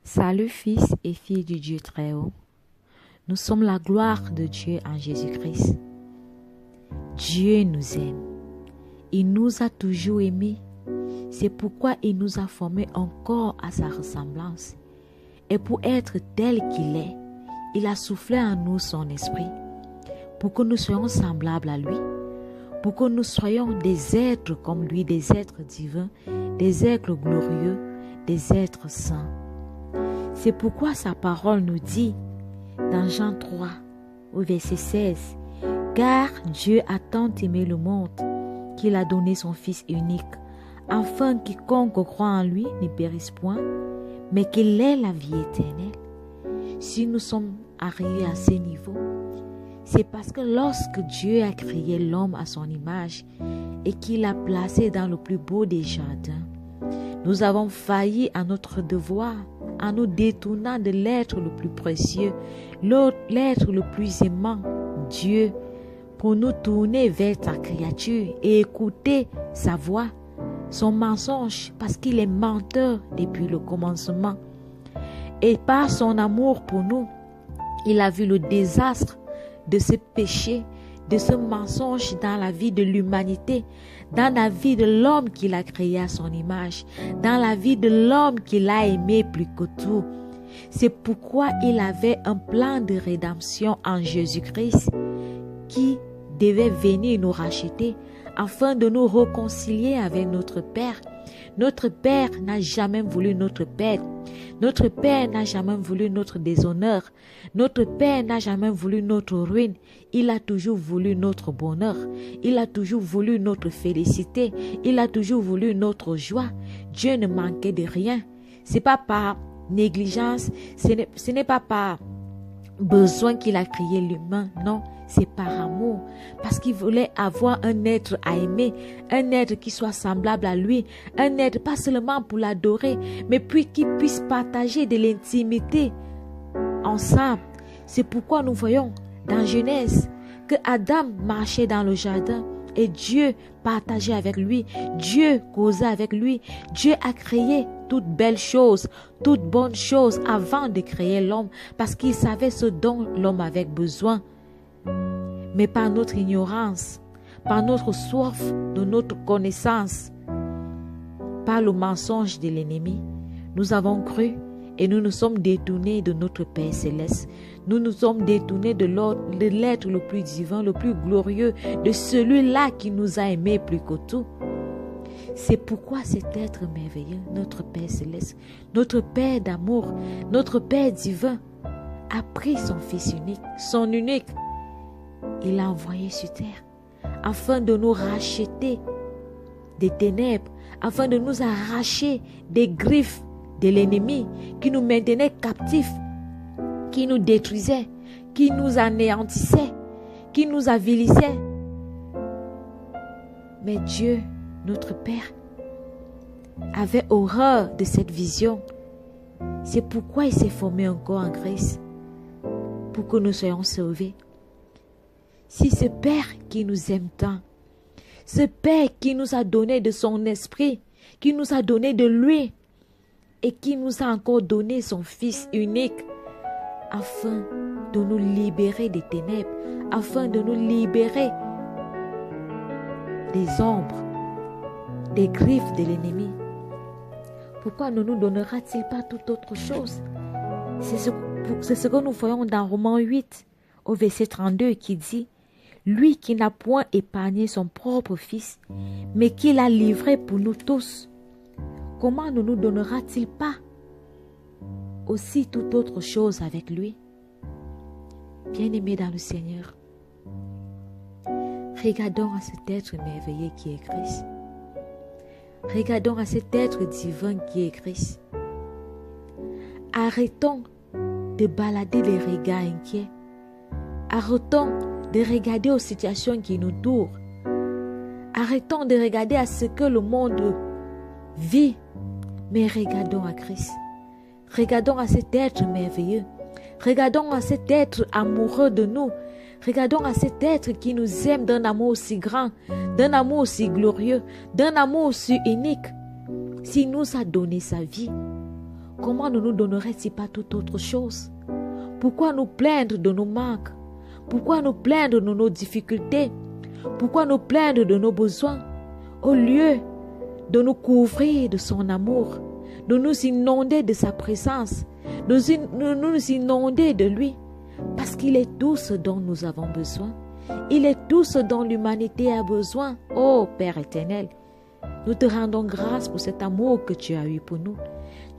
Salut fils et filles du Dieu très haut. Nous sommes la gloire de Dieu en Jésus-Christ. Dieu nous aime. Il nous a toujours aimés. C'est pourquoi il nous a formés encore à sa ressemblance. Et pour être tel qu'il est, il a soufflé en nous son esprit, pour que nous soyons semblables à lui, pour que nous soyons des êtres comme lui, des êtres divins, des êtres glorieux, des êtres saints. C'est pourquoi sa parole nous dit, dans Jean 3, au verset 16, « Car Dieu a tant aimé le monde qu'il a donné son Fils unique, afin quiconque croit en lui ne périsse point, mais qu'il ait la vie éternelle. » Si nous sommes arrivés à ce niveau, c'est parce que lorsque Dieu a créé l'homme à son image et qu'il l'a placé dans le plus beau des jardins, nous avons failli à notre devoir en nous détournant de l'être le plus précieux, l'être le plus aimant, Dieu, pour nous tourner vers sa créature et écouter sa voix, son mensonge, parce qu'il est menteur depuis le commencement. Et par son amour pour nous, il a vu le désastre de ce péché, de ce mensonge dans la vie de l'humanité, dans la vie de l'homme qu'il a créé à son image, dans la vie de l'homme qu'il a aimé plus que tout. C'est pourquoi il avait un plan de rédemption en Jésus-Christ qui devait venir nous racheter afin de nous réconcilier avec notre Père. Notre Père n'a jamais voulu notre perte. Notre Père n'a jamais voulu notre déshonneur. Notre Père n'a jamais voulu notre ruine. Il a toujours voulu notre bonheur. Il a toujours voulu notre félicité. Il a toujours voulu notre joie. Dieu ne manquait de rien. C'est pas par négligence, ce n'est pas par besoin qu'il a créé l'humain, non, c'est par amour, parce qu'il voulait avoir un être à aimer, un être qui soit semblable à lui, un être pas seulement pour l'adorer, mais puis qu'il puisse partager de l'intimité ensemble. C'est pourquoi nous voyons dans Genèse que Adam marchait dans le jardin et Dieu partageait avec lui, Dieu causait avec lui. Dieu a créé toutes belles choses, toutes bonnes choses avant de créer l'homme, parce qu'il savait ce dont l'homme avait besoin. Mais par notre ignorance, par notre soif de notre connaissance, par le mensonge de l'ennemi, nous avons cru et nous nous sommes détournés de notre Père céleste. Nous nous sommes détournés de l'être le plus divin, le plus glorieux, de celui-là qui nous a aimés plus que tout. C'est pourquoi cet être merveilleux, notre Père céleste, notre Père d'amour, notre Père divin, a pris son Fils unique, son unique. Il l'a envoyé sur terre afin de nous racheter des ténèbres, afin de nous arracher des griffes de l'ennemi qui nous maintenait captifs, qui nous détruisait, qui nous anéantissait, qui nous avilissait. Mais Dieu, notre Père, avait horreur de cette vision. C'est pourquoi il s'est formé encore en Christ, pour que nous soyons sauvés. Si ce Père qui nous aime tant, ce Père qui nous a donné de son esprit, qui nous a donné de lui, et qui nous a encore donné son Fils unique, afin de nous libérer des ténèbres, afin de nous libérer des ombres, des griffes de l'ennemi. Pourquoi ne nous donnera-t-il pas toute autre chose? C'est ce que nous voyons dans Romains 8, au verset 32, qui dit « Lui qui n'a point épargné son propre Fils, mais qui l'a livré pour nous tous, comment ne nous donnera-t-il pas aussi toute autre chose avec lui? » Bien-aimés dans le Seigneur, regardons à cet être merveilleux qui est Christ. Regardons à cet être divin qui est Christ. Arrêtons de balader les regards inquiets. Arrêtons de regarder aux situations qui nous entourent. Arrêtons de regarder à ce que le monde vit, mais regardons à Christ. Regardons à cet être merveilleux. Regardons à cet être amoureux de nous. Regardons à cet être qui nous aime d'un amour aussi grand, d'un amour aussi glorieux, d'un amour aussi unique. S'il nous a donné sa vie, comment ne nous donnerait-il pas toute autre chose? Pourquoi nous plaindre de nos manques? Pourquoi nous plaindre de nos difficultés? Pourquoi nous plaindre de nos besoins? Au lieu de nous couvrir de son amour, de nous inonder de sa présence, de nous inonder de lui, parce qu'il est tout ce dont nous avons besoin. Il est tout ce dont l'humanité a besoin. Oh Père éternel, nous te rendons grâce pour cet amour que tu as eu pour nous.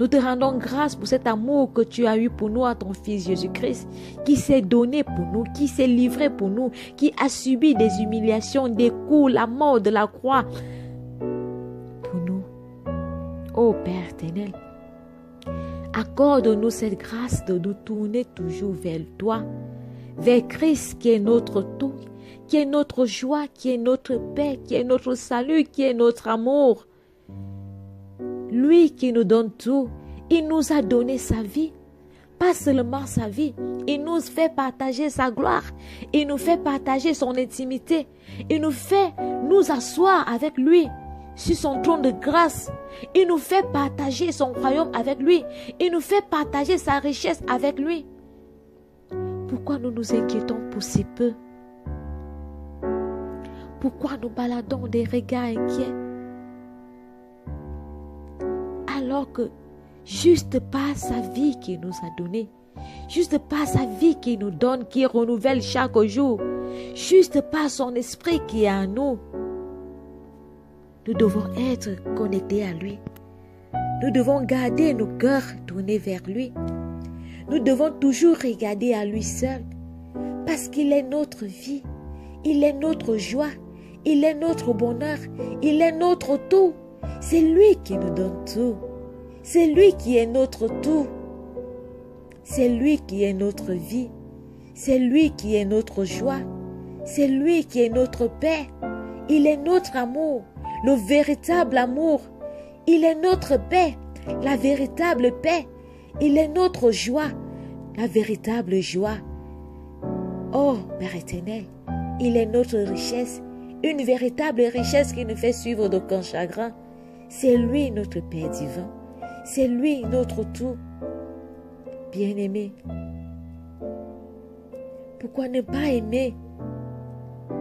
Nous te rendons grâce pour cet amour que tu as eu pour nous à ton Fils Jésus-Christ, qui s'est donné pour nous, qui s'est livré pour nous, qui a subi des humiliations, des coups, la mort de la croix pour nous. Oh Père éternel, accorde-nous cette grâce de nous tourner toujours vers toi, vers Christ qui est notre tout, qui est notre joie, qui est notre paix, qui est notre salut, qui est notre amour. Lui qui nous donne tout, il nous a donné sa vie. Pas seulement sa vie, il nous fait partager sa gloire. Il nous fait partager son intimité. Il nous fait nous asseoir avec lui sur son trône de grâce. Il nous fait partager son royaume avec lui. Il nous fait partager sa richesse avec lui. Pourquoi nous nous inquiétons pour si peu? Pourquoi nous baladons des regards inquiets? Alors que juste par sa vie qu'il nous a donnée, juste par sa vie qu'il nous donne, qui renouvelle chaque jour, juste par son esprit qui est en nous, nous devons être connectés à lui. Nous devons garder nos cœurs tournés vers lui. Nous devons toujours regarder à lui seul, parce qu'il est notre vie, il est notre joie, il est notre bonheur, il est notre tout. C'est lui qui nous donne tout. C'est lui qui est notre tout. C'est lui qui est notre vie. C'est lui qui est notre joie. C'est lui qui est notre paix. Il est notre amour, le véritable amour. Il est notre paix, la véritable paix. Il est notre joie, la véritable joie. Oh, Père éternel, il est notre richesse, une véritable richesse qui nous fait suivre d'aucun chagrin. C'est lui notre Père divin. C'est lui notre tout. Bien-aimé, pourquoi ne pas aimer?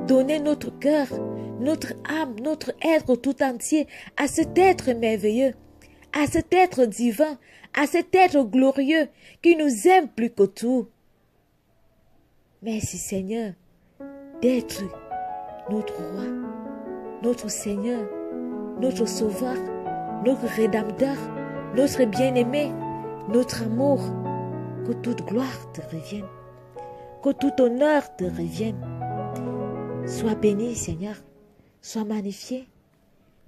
Donner notre cœur, notre âme, notre être tout entier à cet être merveilleux, à cet être divin, à cet être glorieux qui nous aime plus que tout. Merci Seigneur d'être notre roi, notre Seigneur, notre sauveur, notre rédempteur, notre bien-aimé, notre amour. Que toute gloire te revienne, que tout honneur te revienne. Sois béni Seigneur, sois magnifié,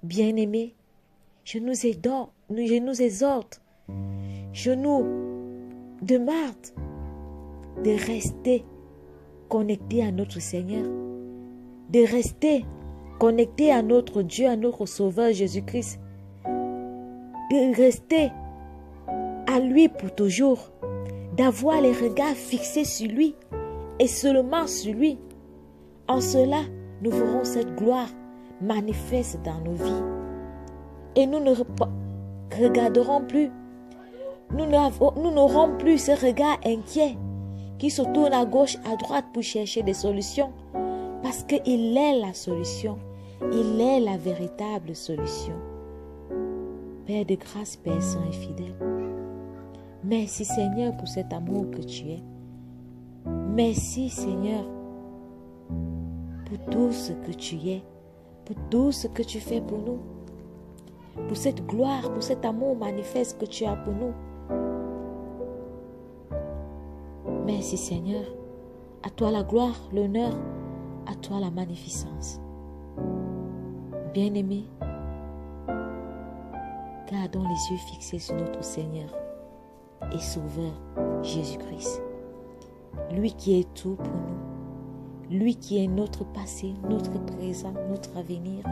bien-aimé. Je nous exhorte, je nous demande de rester connectés à notre Seigneur, de rester connectés à notre Dieu, à notre Sauveur Jésus-Christ, de rester à lui pour toujours, d'avoir les regards fixés sur lui et seulement sur lui. En cela, nous verrons cette gloire manifeste dans nos vies. Et nous ne regarderons plus, nous n'aurons plus ce regard inquiet qui se tourne à gauche, à droite pour chercher des solutions. Parce qu'il est la solution, il est la véritable solution. Père de grâce, Père saint et fidèle, merci Seigneur pour cet amour que tu es. Merci Seigneur pour tout ce que tu es, pour tout ce que tu fais pour nous, pour cette gloire, pour cet amour manifeste que tu as pour nous. Merci Seigneur, à toi la gloire, l'honneur, à toi la magnificence. Bien-aimés, gardons les yeux fixés sur notre Seigneur et Sauveur Jésus-Christ. Lui qui est tout pour nous, lui qui est notre passé, notre présent, notre avenir,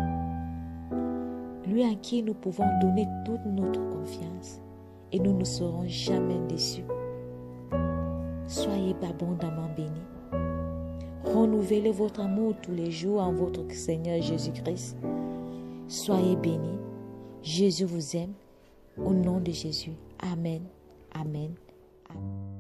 lui en qui nous pouvons donner toute notre confiance et nous ne serons jamais déçus. Soyez abondamment bénis. Renouvelez votre amour tous les jours en votre Seigneur Jésus-Christ. Soyez bénis. Jésus vous aime. Au nom de Jésus. Amen. Amen. Amen.